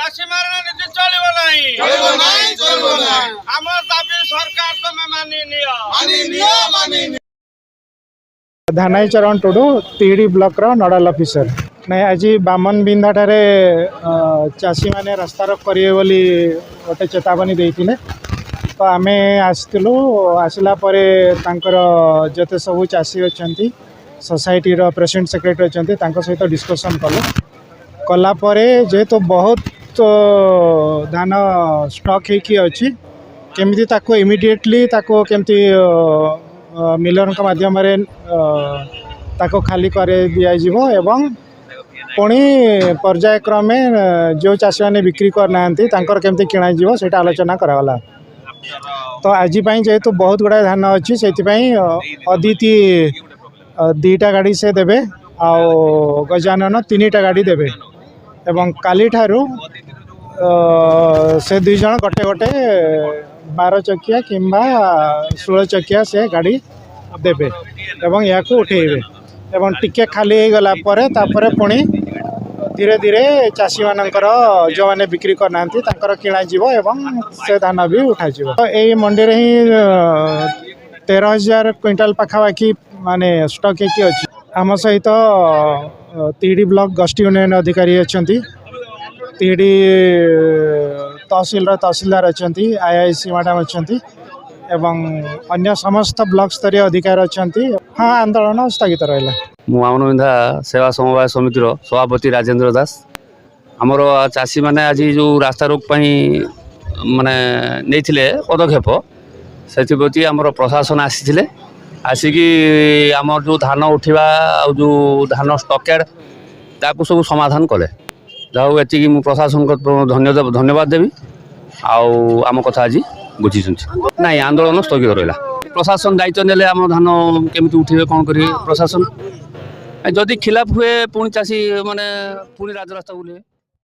ଚାଷୀ ମାରଣ ନୀତି ଚଳିବ ନାହିଁ ଆମ ଦାବି ସରକାର ତମେ ମାନି ନିଅ। धानाई चरण टुडू तिहिडी ब्लॉक रो नोडल ऑफिसर नहीं आज बामन बिंधाटे चाषी मैंने रास्ता रोक करेंगे बोली गोटे चेतावनी देते तो आम आसलु आसला जिते सब चाषी अच्छा सोसाइटी प्रेसिडेंट सेक्रेटरी अच्छा सहित डिस्कसन कलापर जेहेतु बहुत धान स्टॉक होती केमी इमिडिएटली केमती मिलर माध्यम ताको खाली कर दिज्व एवं पुणी पर्यायक्रमे जो चाषी मैंने बिक्री करना केमती किणाजी से आलोचना कराला। तो आज जेहेतु बहुत गुड़ा धान अच्छी से अदिति 2टा गाड़ी से देवे आउ गजानन 3टा गाड़ी देवे एवं काली ठारू से 2 जन गोटे गोटे 12 चकिया किंबा 16 चकिया से गाड़ी देवे एवं या उठेबे एवं टिके खाली हो गला तापर पुणी धीरे धीरे चाषी मानकर जो मैंने बिक्री करना किणा एवं से धान भी उठा तो यही मंडी रे ही 13,000 क्विंटाल पाखापाखि माने स्टॉक अच्छी आम सहित तिहिडी ब्लॉक गोष्ठी यूनियन अधिकारी अच्छा तिहिडी तहसिल तहसिलदार अच्छा आईआईसी मैडम अच्छा एवं अन्य समस्त ब्लॉक स्तरीय अधिकारी अच्छा। हाँ आंदोलन स्थगित रहा। मुआमनबिंधा सेवा समवाय समितिर सभापति राजेंद्र दास आमर चाषी मैंने आज जो रास्ता रोक माने नहीं पदक्षेप से आमर प्रशासन आसी आसिकी आमर जो धान उठा जो धान स्टॉकेड ताकू सब समाधान कले जाऊ एति मु प्रशासन को धन्यवाद देवी आम कथा आज बुझी नहीं आंदोलन स्थगित रहा। प्रशासन दायित्व नेले आम धान केमिति उठे कौन करेंगे प्रशासन जदि खिलाफ हुए पुणी चाषी माने पुणी राजरास्ता बुले।